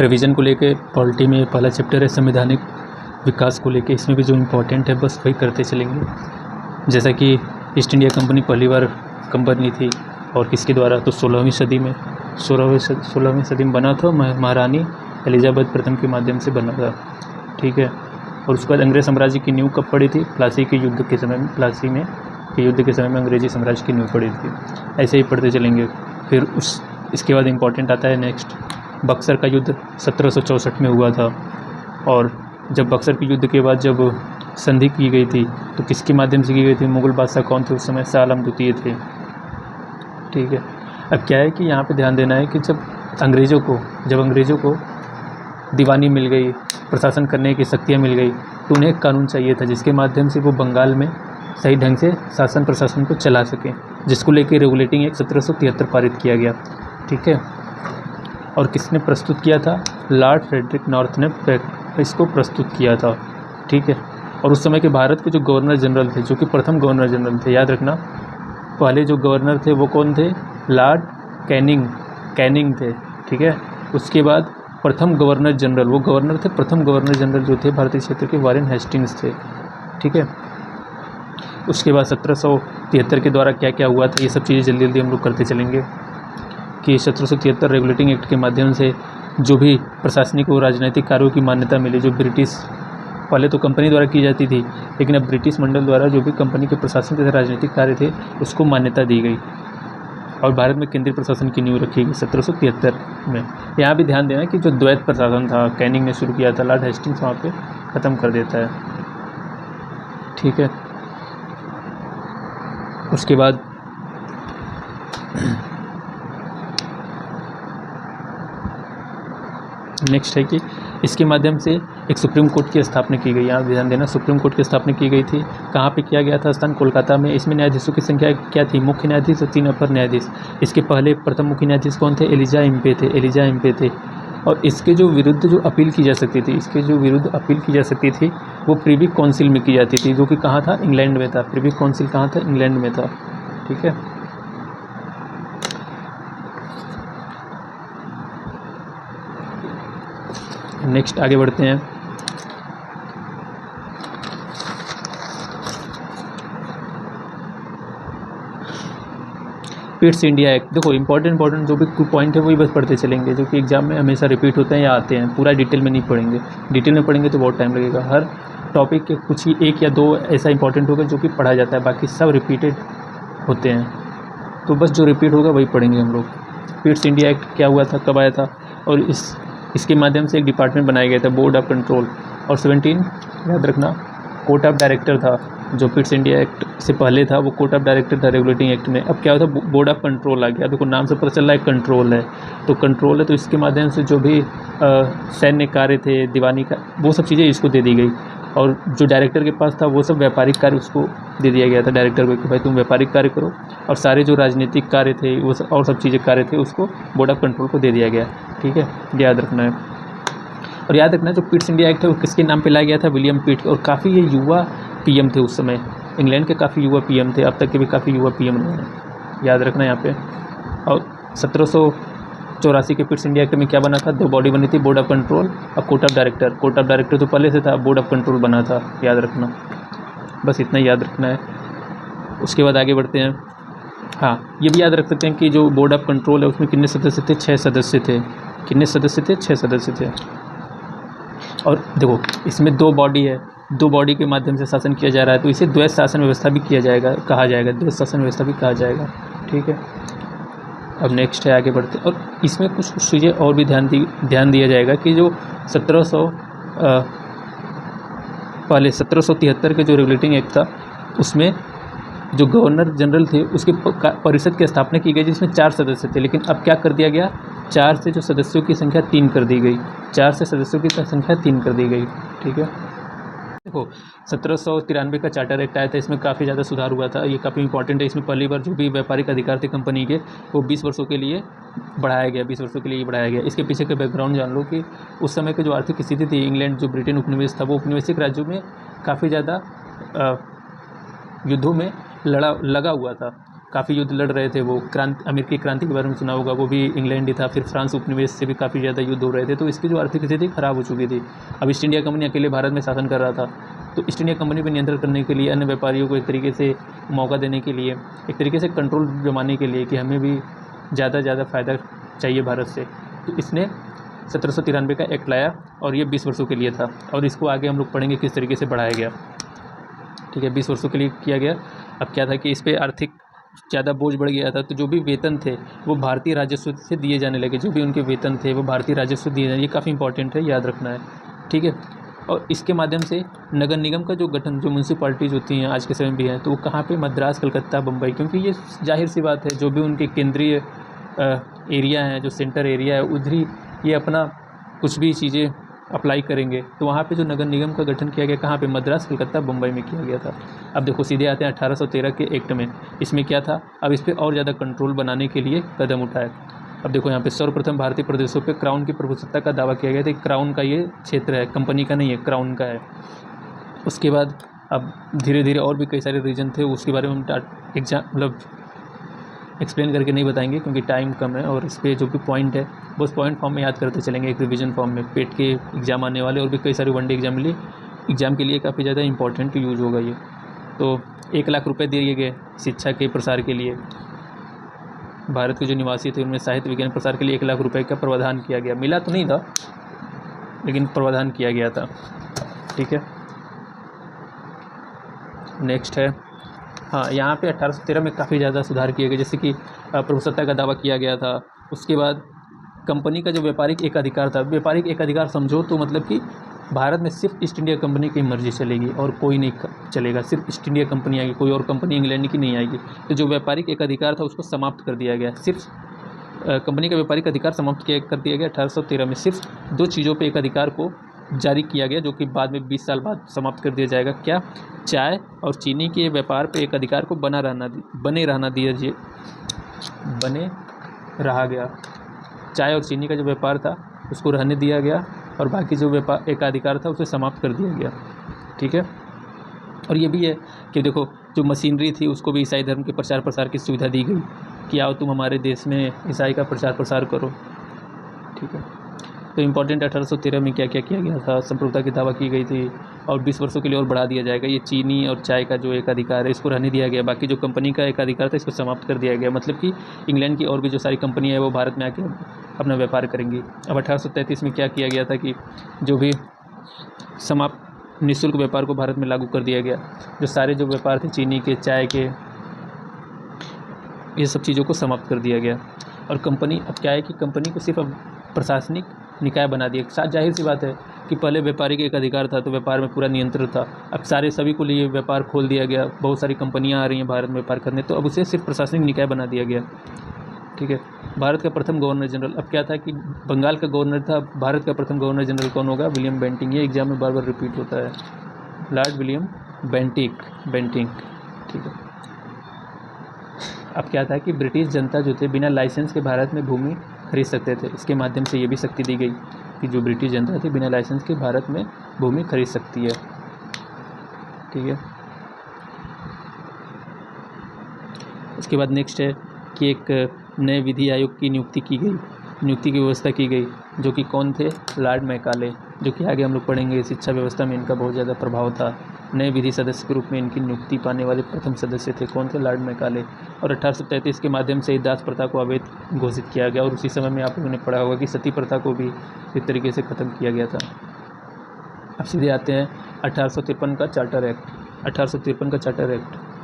Revision को लेके polity में पहला चैप्टर है संवैधानिक विकास को लेके, इसमें भी जो इम्पोर्टेंट है बस वही करते चलेंगे। जैसा कि ईस्ट इंडिया कंपनी पहली बार कंपनी थी और किसके द्वारा, तो 16वीं सदी में 16वीं सदी में बना था, महारानी एलिजाबेथ प्रथम के माध्यम से बना था। ठीक है। और उसके बाद अंग्रेज साम्राज्य की नींव कब पड़ी थी, प्लासी के युद्ध के समय में, प्लासी में के युद्ध के समय में अंग्रेजी साम्राज्य की नींव पड़ी थी। ऐसे ही पढ़ते चलेंगे। फिर इसके बाद इम्पोर्टेंट आता है नेक्स्ट, बक्सर का युद्ध 1764 में हुआ था। और जब बक्सर के युद्ध के बाद जब संधि की गई थी तो किसके माध्यम से की गई थी, मुग़ल बादशाह कौन थे उस समय, शाह आलम द्वितीय थे। ठीक है। अब क्या है कि यहाँ पे ध्यान देना है कि जब अंग्रेज़ों को दीवानी मिल गई, प्रशासन करने की शक्तियाँ मिल गई, तो उन्हें एक कानून चाहिए था जिसके माध्यम से वो बंगाल में सही ढंग से शासन प्रशासन को चला सकें, जिसको लेके रेगुलेटिंग एक्ट 1773 पारित किया गया। ठीक है। और किसने प्रस्तुत किया था, लॉर्ड फ्रेडरिक नॉर्थ ने इसको प्रस्तुत किया था। ठीक है। और उस समय के भारत के जो गवर्नर जनरल थे, जो कि प्रथम गवर्नर जनरल थे, याद रखना, पहले जो गवर्नर थे वो कौन थे, लॉर्ड कैनिंग थे। ठीक है। उसके बाद प्रथम गवर्नर जनरल, वो गवर्नर थे, प्रथम गवर्नर जनरल जो थे भारतीय क्षेत्र के, वॉरेन हेस्टिंग्स थे। ठीक है। उसके बाद 1773 के द्वारा क्या क्या हुआ था, ये सब चीज़ें जल्दी जल्दी हम लोग करते चलेंगे कि 1773 रेगुलेटिंग एक्ट के माध्यम से जो भी प्रशासनिक और राजनीतिक कार्यों की मान्यता मिली, जो ब्रिटिश पहले तो कंपनी द्वारा की जाती थी, लेकिन अब ब्रिटिश मंडल द्वारा जो भी कंपनी के प्रशासन तथा राजनीतिक कार्य थे उसको मान्यता दी गई और भारत में केंद्रीय प्रशासन की नींव रखी गई 1773 में। यहाँ भी ध्यान देना कि जो द्वैत प्रशासन था, कैनिंग ने शुरू किया था, लॉर्ड हेस्टिंग्स वहाँ पे ख़त्म कर देता है। ठीक है। उसके बाद नेक्स्ट है कि इसके माध्यम से एक सुप्रीम कोर्ट की स्थापना की गई। यहाँ ध्यान देना, सुप्रीम कोर्ट की स्थापना की गई थी, कहाँ पे किया गया था, स्थान कोलकाता में। इसमें न्यायाधीशों की संख्या क्या थी, मुख्य न्यायाधीश और 3 अपर न्यायाधीश। इसके पहले प्रथम मुख्य न्यायाधीश कौन थे, एलिजा इम्पे थे। और इसके जो विरुद्ध जो अपील की जा सकती थी, वो प्रिवी काउंसिल में की जाती थी, जो कि कहाँ था, इंग्लैंड में था। प्रिवी काउंसिल कहाँ था, इंग्लैंड में था। ठीक है। नेक्स्ट आगे बढ़ते हैं। पिट्स इंडिया एक्ट, देखो इंपॉर्टेंट जो भी पॉइंट है वही बस पढ़ते चलेंगे, जो कि एग्जाम में हमेशा रिपीट होते हैं या आते हैं। पूरा डिटेल में नहीं पढ़ेंगे, डिटेल में पढ़ेंगे तो बहुत टाइम लगेगा। हर टॉपिक के कुछ ही 1 या 2 ऐसा इंपॉर्टेंट होगा जो कि पढ़ा जाता है, बाकी सब रिपीटेड होते हैं। तो बस जो रिपीट होगा वही पढ़ेंगे हम लोग। पिट्स इंडिया एक्ट क्या हुआ था, कब आया था, और इसके माध्यम से एक डिपार्टमेंट बनाया गया था, बोर्ड ऑफ कंट्रोल। और 17 याद रखना, कोर्ट ऑफ डायरेक्टर था, जो पिट्स इंडिया एक्ट से पहले था वो कोर्ट ऑफ डायरेक्टर था रेगुलेटिंग एक्ट में। अब क्या होता है, बोर्ड ऑफ कंट्रोल आ गया। देखो नाम से पता चल रहा है कंट्रोल है, तो कंट्रोल है, तो इसके माध्यम से जो भी सैन्य कार्य थे, दीवानी का, वो सब चीज़ें इसको दे दी गई। और जो डायरेक्टर के पास था वो सब व्यापारिक कार्य उसको दे दिया गया था, डायरेक्टर को, कि भाई तुम व्यापारिक कार्य करो। और सारे जो राजनीतिक कार्य थे वो और सब चीज़ें कार्य थे उसको बोर्ड ऑफ कंट्रोल को दे दिया गया। ठीक है, याद रखना है। और याद रखना जो पिट्स इंडिया एक्ट है वो किसके नाम पे लाया गया था, विलियम पिट। और काफ़ी ये युवा पीएम थे उस समय, इंग्लैंड के काफ़ी युवा पीएम थे, अब तक के भी काफ़ी युवा पीएम रहे हैं, याद रखना यहाँ पे। और 1784 के पिट्स इंडिया एक्ट में क्या बना था, 2 बॉडी बनी थी, बोर्ड ऑफ कंट्रोल और court of director. Court of director तो पहले से था, बोर्ड ऑफ कंट्रोल बना था, याद रखना, बस इतना याद रखना है। उसके बाद आगे बढ़ते हैं। हाँ, ये भी याद रख सकते हैं कि जो बोर्ड ऑफ कंट्रोल है उसमें कितने सदस्य थे, 6 सदस्य थे। कितने सदस्य थे, 6 सदस्य थे। और देखो इसमें 2 बॉडी है, 2 बॉडी के माध्यम से शासन किया जा रहा है, तो इसे द्वैत शासन व्यवस्था भी कहा जाएगा, द्वैत शासन व्यवस्था भी कहा जाएगा। ठीक है। अब नेक्स्ट है, आगे बढ़ते हैं। और इसमें कुछ चीज़ें और भी ध्यान दिया जाएगा कि जो 1773 के जो रेगुलेटिंग एक्ट था उसमें जो गवर्नर जनरल थे उसके परिषद की स्थापना की गई, जिसमें 4 सदस्य थे। लेकिन अब क्या कर दिया गया, 4 से जो सदस्यों की संख्या 3 कर दी गई, 4 से सदस्यों की संख्या 3 कर दी गई। ठीक है। देखो 1793 का चार्टर एक्ट आया था, इसमें काफ़ी ज़्यादा सुधार हुआ था, ये काफ़ी इंपॉर्टेंट है। इसमें पहली बार जो भी व्यापारिक अधिकार थे कंपनी के वो 20 वर्षों के लिए बढ़ाया गया, 20 वर्षों के लिए बढ़ाया गया। इसके पीछे का बैकग्राउंड जान लो कि उस समय की जो आर्थिक स्थिति थी, इंग्लैंड जो ब्रिटेन उपनिवेश था वो उपनिवेशिक राज्यों में काफ़ी ज़्यादा युद्धों में लगा हुआ था, काफ़ी युद्ध लड़ रहे थे। वो अमेरिकी क्रांति के बारे में सुना होगा, वो भी इंग्लैंड ही था। फिर फ्रांस उपनिवेश से भी काफ़ी ज़्यादा युद्ध हो रहे थे, तो इसकी जो आर्थिक स्थिति खराब हो चुकी थी। अब ईस्ट इंडिया कंपनी अकेले भारत में शासन कर रहा था, तो ईस्ट इंडिया कंपनी पर नियंत्रण करने के लिए, अन्य व्यापारियों को एक तरीके से मौका देने के लिए, एक तरीके से कंट्रोल जमाने के लिए कि हमें भी ज़्यादा फ़ायदा चाहिए भारत से, तो इसने 1793 का एक्ट लाया और ये 20 वर्षों के लिए था। और इसको आगे हम लोग पढ़ेंगे किस तरीके से बढ़ाया गया। ठीक है, 20 वर्षों के लिए किया गया। अब क्या था कि इस पर आर्थिक ज़्यादा बोझ बढ़ गया था, तो जो भी वेतन थे वो भारतीय राजस्व से दिए जाने लगे। जो भी उनके वेतन थे वो भारतीय राजस्व दिए जाने, ये काफ़ी इंपॉर्टेंट है, याद रखना है। ठीक है, और इसके माध्यम से नगर निगम का जो गठन, जो म्यूनसिपालिटीज़ होती हैं आज के समय भी हैं, तो वो कहाँ पे, मद्रास, कलकत्ता, बम्बई, क्योंकि ये जाहिर सी बात है, जो भी उनके केंद्रीय एरिया हैं, जो सेंटर एरिया है, उधर ही ये अपना कुछ भी चीज़ें अप्लाई करेंगे। तो वहाँ पे जो नगर निगम का गठन किया गया, कहाँ पे, मद्रास, कलकत्ता, बम्बई में किया गया था। अब देखो सीधे आते हैं 1813 के एक्ट में। इसमें क्या था, अब इस पर और ज़्यादा कंट्रोल बनाने के लिए कदम उठाए। अब देखो यहाँ पे सर्वप्रथम भारतीय प्रदेशों पे क्राउन की प्रभुसत्ता का दावा किया गया था। क्राउन का ये क्षेत्र है, कंपनी का नहीं है, क्राउन का है। उसके बाद अब धीरे धीरे और भी कई सारे रीजन थे, उसके बारे में हम एक्सप्लेन करके नहीं बताएंगे क्योंकि टाइम कम है, और इस पर जो भी पॉइंट है बस पॉइंट फॉर्म में याद करते चलेंगे, एक रिवीजन फॉर्म में। पेट के एग्ज़ाम आने वाले और भी कई सारे वनडे एग्ज़ाम के लिए काफ़ी ज़्यादा इंपॉर्टेंट यूज़ होगा ये। तो 1 लाख रुपए दिए गए शिक्षा के प्रसार के लिए। भारत के जो निवासी थे उनमें साहित्य विज्ञान प्रसार के लिए 1 लाख रुपए का प्रावधान किया गया। मिला तो नहीं था, लेकिन प्रावधान किया गया था। ठीक है, नेक्स्ट है, हाँ, यहाँ पे 1813 में काफ़ी ज़्यादा सुधार किए गए, जैसे कि प्रभुसत्ता का दावा किया गया था। उसके बाद कंपनी का जो व्यापारिक एकाधिकार था, व्यापारिक एकाधिकार समझो तो मतलब कि भारत में सिर्फ ईस्ट इंडिया कंपनी की मर्जी चलेगी और कोई नहीं चलेगा, सिर्फ ईस्ट इंडिया कंपनी आएगी, कोई और कंपनी इंग्लैंड की नहीं आएगी। तो जो व्यापारिक एकाधिकार था उसको समाप्त कर दिया गया। सिर्फ कंपनी का व्यापारिक अधिकार समाप्त कर दिया गया 1813 में। सिर्फ 2 चीज़ों पर एकाधिकार को जारी किया गया, जो कि बाद में 20 साल बाद समाप्त कर दिया जाएगा। क्या, चाय और चीनी के व्यापार पे एक अधिकार को बने रहा गया। चाय और चीनी का जो व्यापार था उसको रहने दिया गया, और बाकी जो व्यापार एकाधिकार था उसे समाप्त कर दिया गया। ठीक है, और ये भी है कि देखो जो मशीनरी थी उसको भी ईसाई धर्म के प्रचार प्रसार की सुविधा दी गई कि आओ तुम हमारे देश में ईसाई का प्रचार प्रसार करो। ठीक है, तो इम्पॉर्टेंट 1813 में क्या क्या किया गया था, संप्रभुता की दावा की गई थी, और 20 वर्षों के लिए और बढ़ा दिया जाएगा। ये चीनी और चाय का जो एक अधिकार है इसको रहने दिया गया, बाकी जो कंपनी का एक अधिकार था इसको समाप्त कर दिया गया। मतलब कि इंग्लैंड की और भी जो सारी कंपनियाँ हैं वो भारत में आके अपना व्यापार करेंगी। अब 1833 में क्या किया गया था कि जो भी निःशुल्क व्यापार को भारत में लागू कर दिया गया। जो सारे जो व्यापार थे चीनी के, चाय के, ये सब चीज़ों को समाप्त कर दिया गया। और कंपनी, अब क्या है कि कंपनी को सिर्फ अब प्रशासनिक निकाय बना दिया। जाहिर सी बात है कि पहले व्यापारी का एक अधिकार था तो व्यापार में पूरा नियंत्रण था। अब सभी को लिए व्यापार खोल दिया गया, बहुत सारी कंपनियां आ रही हैं भारत में व्यापार करने, तो अब उसे सिर्फ प्रशासनिक निकाय बना दिया गया। ठीक है, भारत का प्रथम गवर्नर जनरल, अब क्या था कि बंगाल का गवर्नर था, भारत का प्रथम गवर्नर जनरल कौन होगा, विलियम बेंटिंक। ये एग्जाम में बार बार रिपीट होता है, लॉर्ड विलियम बेंटिंक। ठीक है, अब क्या था कि ब्रिटिश जनता जो थे बिना लाइसेंस के भारत में भूमि खरीद सकते थे। इसके माध्यम से ये भी शक्ति दी गई कि जो ब्रिटिश जनता थी बिना लाइसेंस के भारत में भूमि खरीद सकती है। ठीक है, उसके बाद नेक्स्ट है कि एक नए विधि आयोग की नियुक्ति की व्यवस्था की गई, जो कि कौन थे, लॉर्ड मैकाले, जो कि आगे हम लोग पढ़ेंगे। शिक्षा व्यवस्था में इनका बहुत ज़्यादा प्रभाव था। नए विधि सदस्य के रूप में इनकी नियुक्ति पाने वाले प्रथम सदस्य थे, कौन थे, लॉर्ड मैकाले। और 1833 के माध्यम से दास प्रथा को अवैध घोषित किया गया, और उसी समय में आप लोगों ने पढ़ा होगा कि सती प्रथा को भी इस तरीके से ख़त्म किया गया था। अब सीधे आते हैं 1853 का चार्टर एक्ट।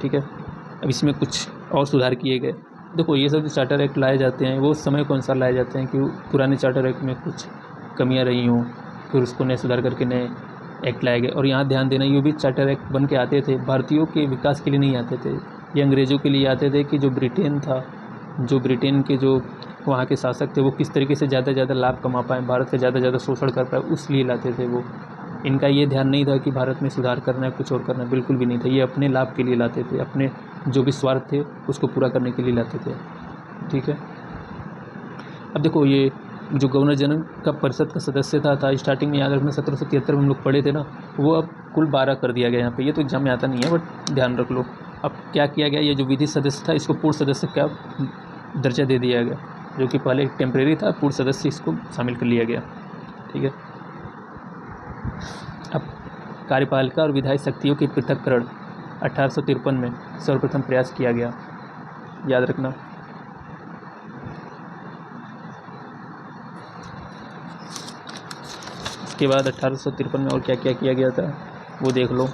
ठीक है, अब इसमें कुछ और सुधार किए गए। देखो ये सब जो चार्टर एक्ट लाए जाते हैं वो समय के अनुसार लाए जाते हैं कि पुराने चार्टर एक्ट में कुछ कमियां रही हों, फिर उसको नए सुधार करके नए एक्ट लाए गए। और यहाँ ध्यान देना, ये भी चार्टर एक्ट बन के आते थे, भारतीयों के विकास के लिए नहीं आते थे, ये अंग्रेज़ों के लिए आते थे कि जो ब्रिटेन के जो वहाँ के शासक थे वो किस तरीके से ज़्यादा लाभ कमा पाएँ, भारत का ज़्यादा शोषण कर पाए, उसलिए लाते थे वो। इनका ये ध्यान नहीं था कि भारत में सुधार करना है, कुछ और करना है, बिल्कुल भी नहीं था। ये अपने लाभ के लिए लाते थे, अपने जो भी स्वार्थ थे उसको पूरा करने के लिए लाते थे। ठीक है, अब देखो ये जो गवर्नर जनरल का परिषद का सदस्य था स्टार्टिंग में याद रखना 1773 में हम लोग पढ़े थे ना, वो अब कुल 12 कर दिया गया यहाँ पे। ये तो एग्जाम में आता नहीं है बट ध्यान रख लो, अब क्या किया गया, ये जो विधि सदस्य था इसको पूर्ण सदस्य का दर्जा दे दिया गया, जो कि पहले टेम्परेरी था, पूर्ण सदस्य इसको शामिल कर लिया गया। ठीक है। अब कार्यपालिका और विधायी शक्तियों के पृथक्करण 1853 में सर्वप्रथम प्रयास किया गया, याद रखना। इसके बाद 1853 में और क्या क्या किया गया था वो देख लो।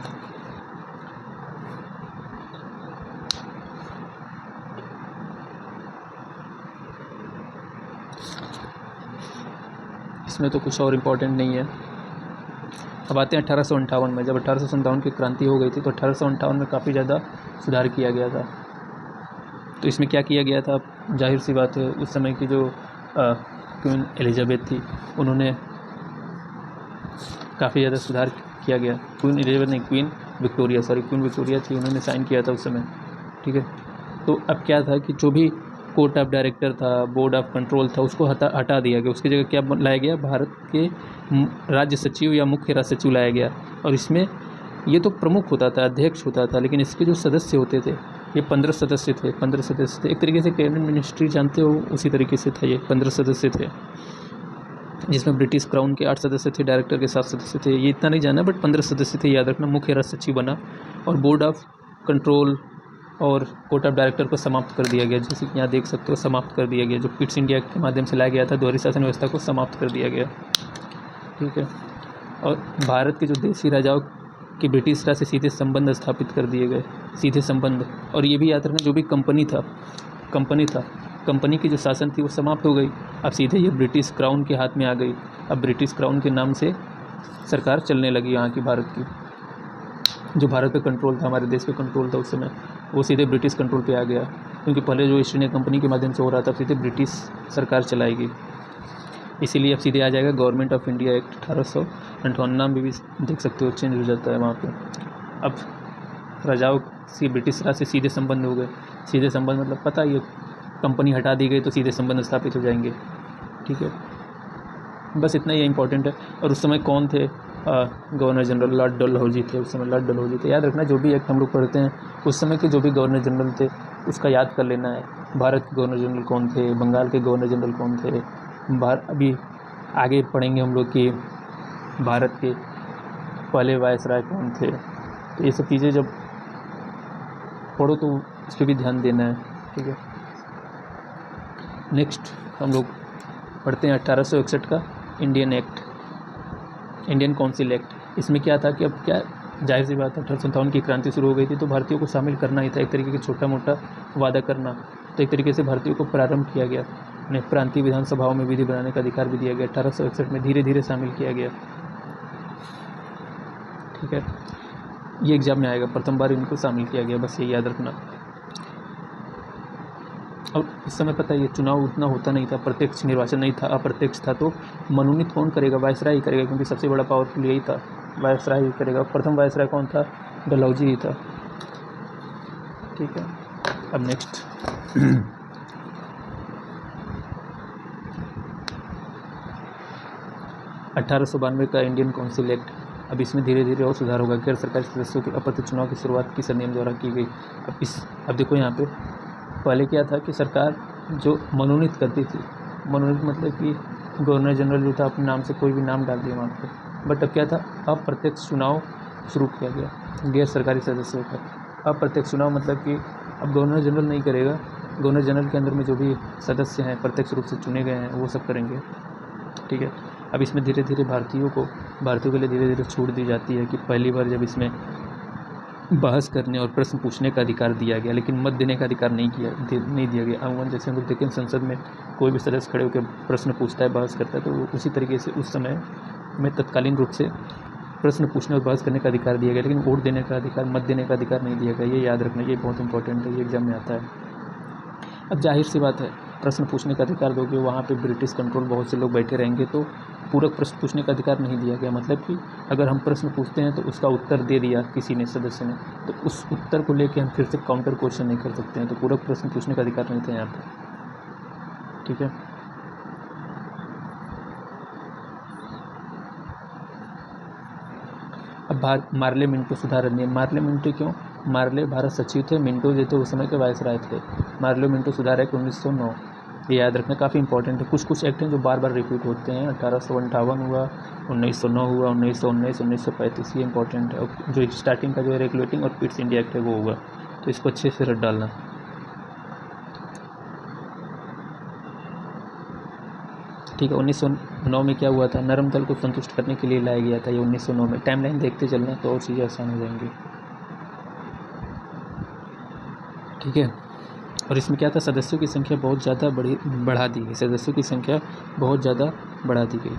इसमें तो कुछ और इम्पोर्टेंट नहीं है। अब आते हैं 1858 में। जब 1857 की क्रांति हो गई थी तो 1858 में काफ़ी ज़्यादा सुधार किया गया था। तो इसमें क्या किया गया था, जाहिर सी बात है उस समय की जो क्वीन एलिजाबेथ थी उन्होंने काफ़ी ज़्यादा सुधार किया गया। क्वीन एलिजाबेथ नहीं, क्वीन विक्टोरिया थी, उन्होंने साइन किया था उस समय। ठीक है। तो अब क्या था कि जो भी कोर्ट ऑफ डायरेक्टर था, बोर्ड ऑफ कंट्रोल था, उसको हटा दिया गया। उसकी जगह क्या लाया गया, भारत के राज्य सचिव या मुख्य राज्य सचिव लाया गया। और इसमें ये तो प्रमुख होता था, अध्यक्ष होता था, लेकिन इसके जो सदस्य होते थे ये 15 सदस्य थे। 15 सदस्य थे, एक तरीके से कैबिनेट मिनिस्ट्री जानते हो उसी तरीके से था। ये 15 सदस्य थे, जिसमें ब्रिटिश क्राउन के 8 सदस्य थे, डायरेक्टर के 7 सदस्य थे। ये इतना नहीं जाना, बट 15 सदस्य थे, याद रखना। मुख्य राज्य सचिव बना और बोर्ड ऑफ कंट्रोल और कोर्ट ऑफ डायरेक्टर को समाप्त कर दिया गया। जैसे कि यहाँ देख सकते हो, समाप्त कर दिया गया। जो पिट्स इंडिया के माध्यम से लाया गया था, दोहरी शासन व्यवस्था को समाप्त कर दिया गया। ठीक है। और भारत के जो देशी राजाओं के ब्रिटिश राज से सीधे संबंध स्थापित कर दिए गए, सीधे संबंध। और ये भी याद रखना, जो भी कंपनी था, कंपनी की जो शासन थी वो समाप्त हो गई। अब सीधे ये ब्रिटिश क्राउन के हाथ में आ गई। अब ब्रिटिश क्राउन के नाम से सरकार चलने लगी यहाँ की, भारत की। जो भारत पे कंट्रोल था, हमारे देश पे कंट्रोल था उस समय, वो सीधे ब्रिटिश कंट्रोल पे आ गया। क्योंकि पहले जो ईस्ट इंडिया कंपनी के माध्यम से हो रहा था, सीधे ब्रिटिश सरकार चलाएगी। इसीलिए अब सीधे आ जाएगा गवर्नमेंट ऑफ इंडिया एक्ट 1858। नाम भी देख सकते हो, चेंज हो जाता है वहाँ पे। अब राजाओं से ब्रिटिश राज से सीधे संबंध हो गए। सीधे संबंध मतलब पता ही है, कंपनी हटा दी गई तो सीधे संबंध स्थापित हो जाएंगे। ठीक है, बस इतना ही इम्पोर्टेंट है। और उस समय कौन थे, गवर्नर जनरल लॉर्ड डलहौजी थे। उस समय लॉर्ड डलहौजी थे, याद रखना। जो भी एक्ट हम लोग पढ़ते हैं उस समय के जो भी गवर्नर जनरल थे उसका याद कर लेना है। भारत के गवर्नर जनरल कौन थे, बंगाल के गवर्नर जनरल कौन थे। अभी आगे पढ़ेंगे हम लोग कि भारत के पहले वायसराय कौन थे। तो ये सब चीज़ें जब पढ़ो तो इस पर भी ध्यान देना है। ठीक है। नेक्स्ट हम लोग पढ़ते हैं 1861 का इंडियन काउंसिल एक्ट। इसमें क्या था कि अब क्या, जाहिर सी बात है 1857 की क्रांति शुरू हो गई थी तो भारतीयों को शामिल करना ही था, एक तरीके की छोटा मोटा वादा करना। तो एक तरीके से भारतीयों को प्रारंभ किया गया, उन्हें प्रांतीय विधानसभाओं में विधि बनाने का अधिकार भी दिया गया। 1861 में धीरे धीरे शामिल किया गया। ठीक है, ये एग्जाम में आएगा, प्रथम बार इनको शामिल किया गया, बस ये याद रखना। और इस समय पता है ये चुनाव उतना होता नहीं था, प्रत्यक्ष निर्वाचन नहीं था, अप्रत्यक्ष था। तो मनोनीत कौन करेगा, वायसराय ही करेगा, क्योंकि सबसे बड़ा पावरफुल यही था, वायसराय ही करेगा। प्रथम वायसराय कौन था, डलहौजी ही था। ठीक है, अब नेक्स्ट 1892 का इंडियन काउंसिल एक्ट। अब इसमें धीरे धीरे और सुधार होगा। गैर सरकारी सदस्यों के अप्रत्यक्ष चुनाव की शुरुआत किस अधिनियम द्वारा की गई। अब देखो यहाँ पे पहले क्या था कि सरकार जो मनोनीत करती थी, मनोनीत मतलब कि गवर्नर जनरल जो था अपने नाम से कोई भी नाम डाल दिया वहाँ पे। बट अब क्या था, अप्रत्यक्ष चुनाव शुरू किया गया गैर सरकारी सदस्यों का। अप्रत्यक्ष चुनाव मतलब कि अब गवर्नर जनरल नहीं करेगा, गवर्नर जनरल के अंदर में जो भी सदस्य हैं प्रत्यक्ष रूप से चुने गए हैं वो सब करेंगे। ठीक है, अब इसमें धीरे धीरे भारतीयों के लिए धीरे धीरे छूट दी जाती है कि पहली बार जब इसमें बहस करने और प्रश्न पूछने का अधिकार दिया गया, लेकिन मत देने का अधिकार नहीं दिया गया। अमूमन जैसे हम लोग देखें संसद में कोई भी सदस्य खड़े होकर प्रश्न पूछता है, बहस करता है, तो उसी तरीके से उस समय में तत्कालीन रूप से प्रश्न पूछने और बहस करने का अधिकार दिया गया, लेकिन वोट देने का अधिकार, मत देने का अधिकार नहीं दिया गया। ये याद रखना, ये बहुत इंपॉर्टेंट है, ये एग्जाम में आता है। अब जाहिर सी बात है, प्रश्न पूछने का अधिकार दोगे, वहाँ पे ब्रिटिश कंट्रोल बहुत से लोग बैठे रहेंगे, तो पूरक प्रश्न पूछने का अधिकार नहीं दिया गया। मतलब कि अगर हम प्रश्न पूछते हैं तो उसका उत्तर दे दिया किसी ने, सदस्य ने, तो उस उत्तर को लेके हम फिर से काउंटर क्वेश्चन नहीं कर सकते हैं। तो पूरक प्रश्न पूछने का अधिकार नहीं था यहाँ पर। ठीक है, अब मार्ले मिंटो सुधार अधिनियम। मार्ले मिंटो क्यों, मार्ले भारत सचिव थे, मिंटो जो थे उस समय के वायसराय थे। मार्ले मिंटो सुधार एक्ट 1909, ये याद रखना, काफ़ी इंपॉर्टेंट है। कुछ कुछ एक्ट हैं जो बार बार रिपीट होते हैं। 1858 हुआ, 1909 हुआ, 1919, 1935, ये इंपॉर्टेंट है। और जो स्टार्टिंग का जो है रेगुलेटिंग और पिट्स इंडिया एक्ट है वो होगा, तो इसको अच्छे से रट डालना। ठीक है। 1909 में क्या हुआ था, नरम दल को संतुष्ट करने के लिए लाया गया था ये 1909 में। टाइमलाइन देखते चलना तो और चीज़ें आसान हो जाएंगी। ठीक है। और इसमें क्या था, सदस्यों की संख्या बहुत ज़्यादा बढ़ा दी गई, सदस्यों की संख्या बहुत ज़्यादा बढ़ा दी गई।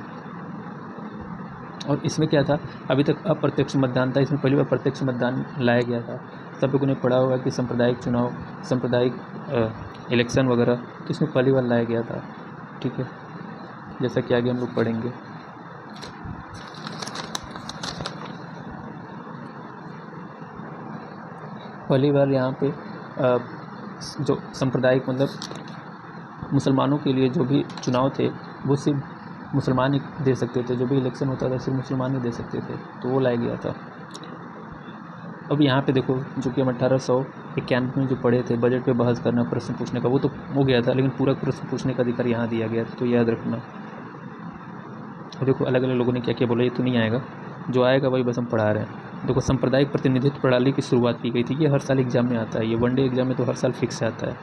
और इसमें क्या था, अभी तक अप्रत्यक्ष मतदान था, इसमें पहली बार प्रत्यक्ष मतदान लाया गया था। सब लोगों ने पढ़ा होगा कि सांप्रदायिक चुनाव, सांप्रदायिक इलेक्शन वगैरह, तो इसमें पहली बार लाया गया था। ठीक है, जैसा कि आगे हम लोग पढ़ेंगे। पहली बार यहाँ पे जो सांप्रदायिक मतलब मुसलमानों के लिए जो भी चुनाव थे वो सिर्फ मुसलमान ही दे सकते थे, जो भी इलेक्शन होता था सिर्फ मुसलमान ही दे सकते थे, तो वो लाया गया था। अब यहाँ पे देखो, जो कि हम 1891 में जो पढ़े थे, बजट पे बहस करना, प्रश्न पूछने का, वो तो हो गया था, लेकिन पूरा प्रश्न पूछने का अधिकार यहाँ दिया गया था, तो याद रखना। और देखो अलग अलग लोगों ने क्या क्या बोला, ये तो नहीं आएगा, जो आएगा वही बस हम पढ़ा रहे हैं। देखो, सांप्रदायिक प्रतिनिधित्व प्रणाली की शुरुआत की गई थी, ये हर साल एग्जाम में आता है, ये वनडे एग्जाम में तो हर साल फिक्स आता है,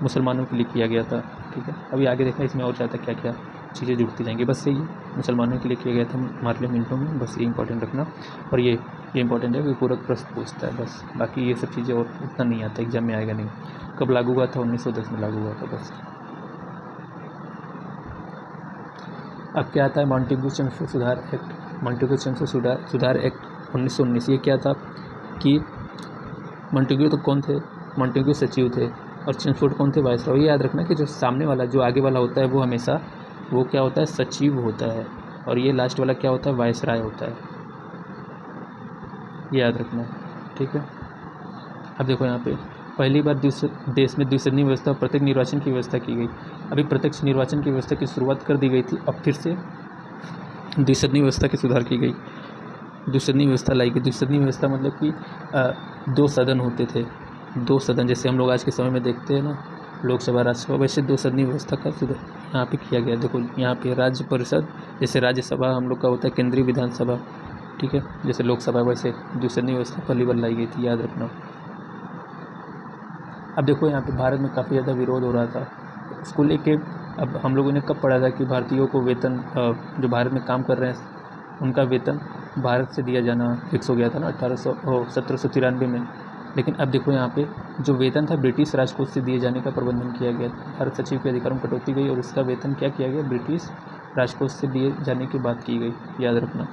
मुसलमानों के लिए किया गया था। ठीक है, अभी आगे देखना इसमें और ज़्यादा क्या क्या चीज़ें जुड़ती जाएंगी। बस यही मुसलमानों के लिए किया गया था मार्ले मिनटों में, बस ये इंपॉर्टेंट रखना। और ये इंपॉर्टेंट है कि पूरक प्रश्न पूछता है, बस बाकी ये सब चीज़ें और उतना नहीं आता, एग्जाम में आएगा नहीं। कब लागू हुआ था, 1910 में लागू हुआ था बस। अब क्या आता है, मॉन्टेग्यू चेम्सफोर्ड सुधार एक्ट। मॉन्टेग्यू चेम्सफोर्ड सुधार एक्ट 1919, ये क्या था कि मॉन्टेग्यू तो कौन थे, मॉन्टेग्यू सचिव थे और चेम्सफोर्ड कौन थे, वायसरॉय। ये याद रखना कि जो सामने वाला, जो आगे वाला होता है वो हमेशा वो क्या होता है, सचिव होता है, और ये लास्ट वाला क्या होता है, वायसराय होता है, ये याद रखना। ठीक है। अब देखो यहाँ पे पहली बार देश में द्विसदनीय व्यवस्था, प्रत्येक निर्वाचन की व्यवस्था की गई। अभी प्रत्यक्ष निर्वाचन की व्यवस्था की शुरुआत कर दी गई थी, अब फिर से द्विसदनीय व्यवस्था की सुधार की गई, द्विसदनीय व्यवस्था लाई गई। द्विसदनीय व्यवस्था मतलब कि 2 सदन होते थे, 2 सदन, जैसे हम लोग आज के समय में देखते हैं ना, लोकसभा राज्यसभा, वैसे 2 सदनीय व्यवस्था का सुधार यहाँ पे किया गया। देखो यहाँ पे राज्य परिषद, जैसे राज्यसभा हम लोग का होता है केंद्रीय विधानसभा, ठीक है, जैसे लोकसभा, वैसे द्विसदनीय व्यवस्था पहली बार लाई गई थी, याद रखना। अब देखो यहाँ पे भारत में काफ़ी ज़्यादा विरोध हो रहा था, उसको लेके अब हम लोगों ने कब पढ़ा था कि भारतीयों को वेतन, जो भारत में काम कर रहे हैं उनका वेतन भारत से दिया जाना फिक्स हो गया था ना 1793 में। लेकिन अब देखो यहाँ पे जो वेतन था ब्रिटिश राजकोष से दिए जाने का प्रबंधन किया गया। भारत सचिव के अधिकारों में कटौती गई और इसका वेतन क्या किया गया, ब्रिटिश राजकोष से दिए जाने की बात की गई, याद रखना।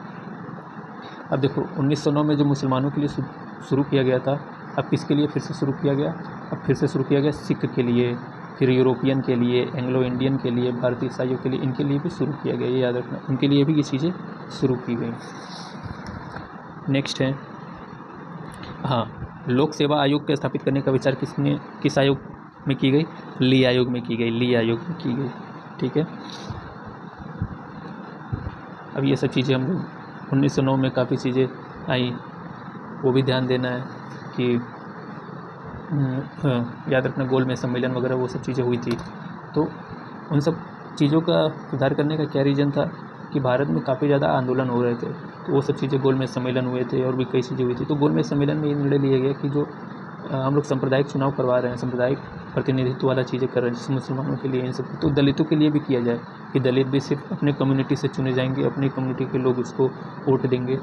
अब देखो 1909 में जो मुसलमानों के लिए शुरू किया गया था, अब किसके लिए फिर से शुरू किया गया, अब फिर से शुरू किया गया सिख के लिए, फिर यूरोपियन के लिए, एंग्लो इंडियन के लिए, भारतीय ईसाइयों के लिए, इनके लिए भी शुरू किया गया, ये याद रखना, उनके लिए भी ये चीज़ें शुरू की गई। नेक्स्ट है, हाँ, लोक सेवा आयोग के स्थापित करने का विचार किस आयोग में की गई, ली आयोग में की गई, ली आयोग में की गई। ठीक है। अब ये सब चीज़ें हम लोग 1909 में काफ़ी चीज़ें आई, वो भी ध्यान देना है कि याद रखना, गोल में सम्मेलन वगैरह वो सब चीज़ें हुई थी। तो उन सब चीज़ों का सुधार करने का क्या रीज़न था कि भारत में काफ़ी ज़्यादा आंदोलन हो रहे थे, तो वो सब चीज़ें, गोल में सम्मेलन हुए थे और भी कई चीज़ें हुई थी। तो गोल में सम्मेलन में ये निर्णय लिया गया कि जो हम लोग सांप्रदायिक चुनाव करवा रहे हैं, सांप्रदायिक प्रतिनिधित्व वाला चीज़ें कर रहे हैं, जैसे मुसलमानों के लिए इन सब, तो दलितों के लिए भी किया जाए कि दलित भी सिर्फ अपने कम्युनिटी से चुने जाएंगे, अपनी कम्युनिटी के लोग उसको वोट देंगे,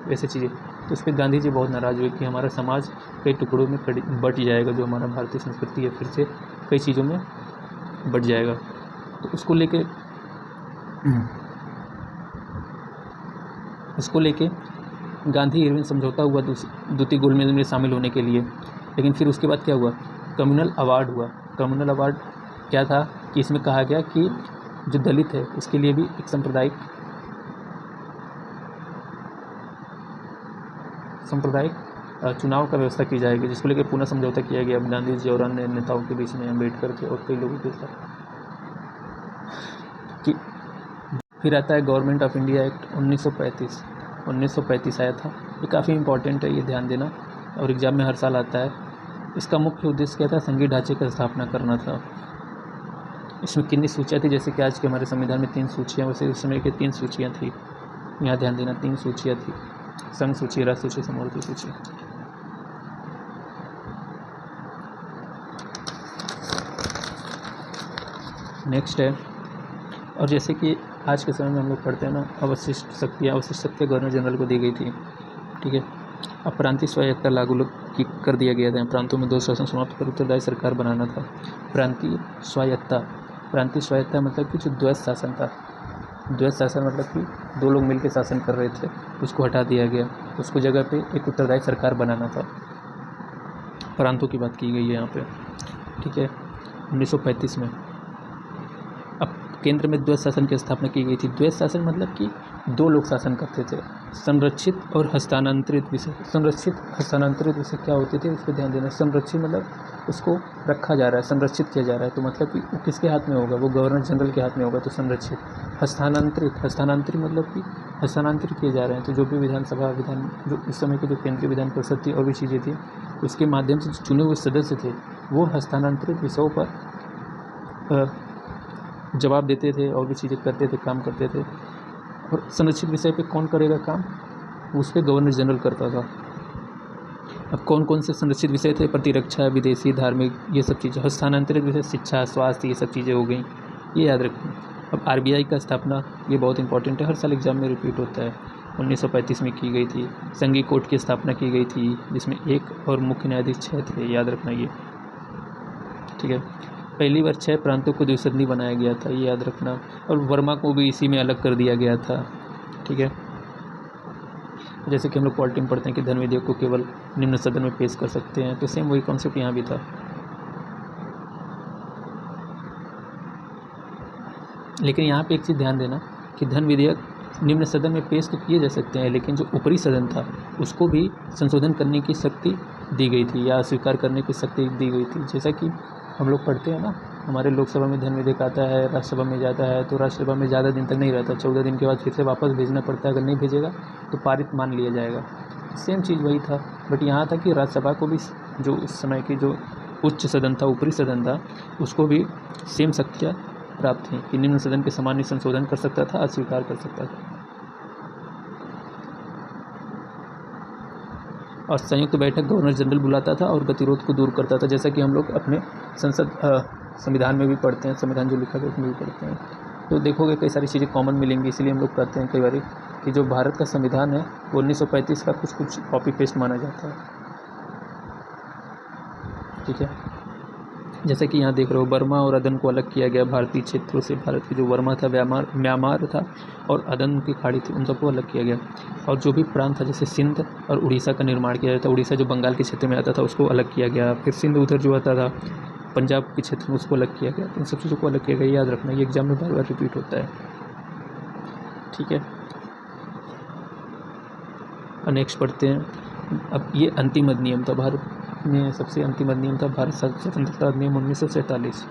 वैसे चीज़ें। तो इस पर गांधी जी बहुत नाराज़ हुए कि हमारा समाज कई टुकड़ों में बट जाएगा, जो हमारा भारतीय संस्कृति है फिर से कई चीज़ों में बट जाएगा। तो उसको लेके गांधी इरविन समझौता हुआ द्वितीय गोलमेज में शामिल होने के लिए। लेकिन फिर उसके बाद क्या हुआ, कम्युनल अवार्ड हुआ। कम्युनल अवार्ड क्या था कि इसमें कहा गया कि जो दलित है उसके लिए भी एक सांप्रदायिक चुनाव का व्यवस्था की जाएगी, जिसको लेकर पुनः समझौता किया गया गांधी जी और अन्य नेताओं के बीच में, अम्बेडकर थे और कई लोगों के साथ। कि फिर आता है गवर्नमेंट ऑफ इंडिया एक्ट 1935 आया था, ये काफ़ी इंपॉर्टेंट है, ये ध्यान देना। और एग्ज़ाम में हर साल आता है। इसका मुख्य उद्देश्य क्या था? संघीय ढांचे की स्थापना करना था। इसमें कितनी सूचियाँ थी? जैसे कि आज के हमारे संविधान में 3 सूचियाँ, वैसे उस समय की 3 सूचियाँ थी। यहाँ ध्यान देना, 3 सूचियाँ थी: संघ सूची, राज्य सूची, समवर्ती सूची। नेक्स्ट है, और जैसे कि आज के समय में हम लोग पढ़ते हैं ना, अवशिष्ट शक्तियाँ गवर्नर जनरल को दी गई थी। ठीक है। अब प्रांतीय स्वायत्तता लागू कर दिया गया था। प्रांतों में 2 शासन समाप्त कर उत्तरदायी सरकार बनाना था। प्रांतीय स्वायत्तता मतलब कि जो द्वैत शासन था, द्वैत शासन मतलब कि 2 लोग मिलकर शासन कर रहे थे, उसको हटा दिया गया। उसको जगह पे एक उत्तरदायी सरकार बनाना था। प्रांतों की बात की गई है यहाँ पे। ठीक है। 1935 में अब केंद्र में द्वैत शासन की स्थापना की गई थी। द्वैत शासन मतलब कि 2 लोग शासन करते थे। संरक्षित और हस्तांतरित विषय क्या होते थे, उस पर ध्यान देना। संरक्षित मतलब उसको रखा जा रहा है, संरक्षित किया जा रहा है, तो मतलब कि वो किसके हाथ में होगा? वो गवर्नर जनरल के हाथ में होगा, तो संरक्षित। हस्तांतरित मतलब कि हस्तांतरित किए जा रहे हैं, तो जो भी विधानसभा जो इस समय की जो केंद्रीय विधान परिषद थी और भी चीज़ें थी, उसके माध्यम से जो चुने हुए सदस्य थे वो हस्तांतरित विषयों पर जवाब देते थे और भी चीज़ें करते थे, काम करते थे। और संरक्षित विषय पे कौन करेगा काम? उस पर गवर्नर जनरल करता था। अब कौन कौन से संरक्षित विषय थे? प्रतिरक्षा, विदेशी, धार्मिक, ये सब चीज़ें। हस्तांतरित विषय शिक्षा, स्वास्थ्य, ये सब चीज़ें हो गई, ये याद रखें। अब RBI का स्थापना, ये बहुत इंपॉर्टेंट है, हर साल एग्जाम में रिपीट होता है। 1935 में की गई थी। संघीय कोर्ट की स्थापना की गई थी, जिसमें 1 और मुख्य न्यायाधीश 6 थे, याद रखना ये। ठीक है। पहली बार 6 प्रांतों को द्विसदनी बनाया गया था, ये याद रखना। और वर्मा को भी इसी में अलग कर दिया गया था। ठीक है। जैसे कि हम लोग पॉलिटी में पढ़ते हैं कि धन विधेयक को केवल निम्न सदन में पेश कर सकते हैं, तो सेम वही कॉन्सेप्ट यहाँ भी था। लेकिन यहाँ पे एक चीज़ ध्यान देना कि धन विधेयक निम्न सदन में पेश तो किए जा सकते हैं, लेकिन जो ऊपरी सदन था उसको भी संशोधन करने की शक्ति दी गई थी या अस्वीकार करने की शक्ति दी गई थी। जैसा कि हम लोग पढ़ते हैं ना, हमारे लोकसभा में धन विधेयक आता है, राज्यसभा में जाता है, तो राज्यसभा में ज़्यादा दिन तक नहीं रहता, 14 दिन के बाद फिर से वापस भेजना पड़ता है। अगर नहीं भेजेगा तो पारित मान लिया जाएगा। सेम चीज़ वही था, बट यहाँ था कि राज्यसभा को भी, जो उस समय की जो उच्च सदन था, ऊपरी सदन था, उसको भी सेम शक्तियाँ प्राप्त थी कि निम्न सदन के सामान्य संशोधन कर सकता था, अस्वीकार कर सकता था। और संयुक्त बैठक गवर्नर जनरल बुलाता था और गतिरोध को दूर करता था, जैसा कि हम लोग अपने संविधान में भी पढ़ते हैं, संविधान जो लिखा गया उसमें भी पढ़ते हैं। तो देखोगे कई सारी चीज़ें कॉमन मिलेंगी, इसलिए हम लोग कहते हैं कई बार कि जो भारत का संविधान है वो 1935 का कुछ कॉपी पेस्ट माना जाता है। ठीक है। जैसे कि यहाँ देख रहे हो, बर्मा और अदन को अलग किया गया भारतीय क्षेत्रों से। भारत की जो वर्मा था, म्यांमार था, और अदन की खाड़ी थी, उन सबको अलग किया गया। और जो भी प्रांत था, जैसे सिंध और उड़ीसा का निर्माण किया जाता था। उड़ीसा जो बंगाल के क्षेत्र में आता था उसको अलग किया गया। फिर सिंध उधर जो आता था पंजाब के क्षेत्र में, उसको अलग किया गया। इन सब चीज़ों को अलग किया गया, याद रखना, ये एग्जाम में बार बार रिपीट होता है। ठीक है। और नेक्स्ट पढ़ते हैं। अब ये अंतिम अधिनियम था, भारत में सबसे अंतिम अधिनियम था भारत स्वतंत्रता अधिनियम 1947।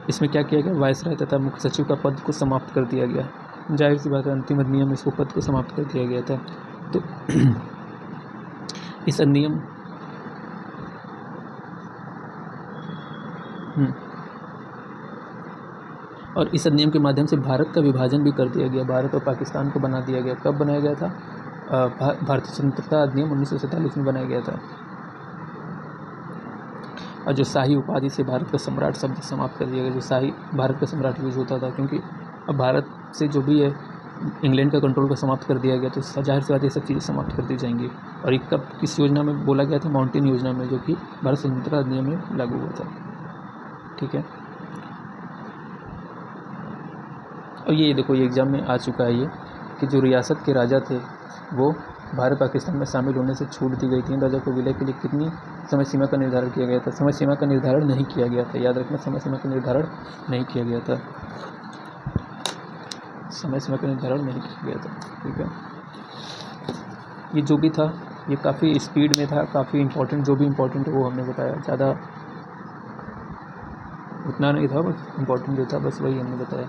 इसमें क्या किया गया? वायसराय तथा मुख्य सचिव का पद को समाप्त कर दिया गया। जाहिर सी बात है, अंतिम अधिनियम में इसको पद को समाप्त कर दिया गया था। तो इस अधिनियम और इस अधिनियम के माध्यम से भारत का विभाजन भी कर दिया गया। भारत और पाकिस्तान को बना दिया गया। कब बनाया गया था? भारतीय स्वतंत्रता अधिनियम 1947 में बनाया गया था। और जो शाही उपाधि से भारत का सम्राट शब्द समाप्त कर दिया गया। जो शाही भारत का सम्राट यूज होता था, क्योंकि अब भारत से जो भी है इंग्लैंड का कंट्रोल को समाप्त कर दिया गया, तो जाहिर सी बात ये सब चीज़ें समाप्त कर दी जाएंगी। और एक कब किस योजना में बोला गया था? माउंटेन योजना में, जो कि भारत स्वतंत्रता अधिनियम में लागू हुआ था। ठीक है। और ये देखो, ये एग्ज़ाम में आ चुका है ये कि जो रियासत के राजा थे वो भारत पाकिस्तान में शामिल होने से छूट दी गई थी। राजा को विलय के लिए कितनी समय सीमा का निर्धारण किया गया था? समय सीमा का निर्धारण नहीं किया गया था, याद रखना, समय सीमा का निर्धारण नहीं किया गया था। समय सीमा का निर्धारण नहीं किया गया था। ठीक है। ये जो भी था ये काफ़ी स्पीड में था, काफ़ी इंपॉर्टेंट, जो भी इंपॉर्टेंट है वो हमने बताया। ज़्यादा उतना नहीं था, बस इंपॉर्टेंट जो था बस वही हमने बताया।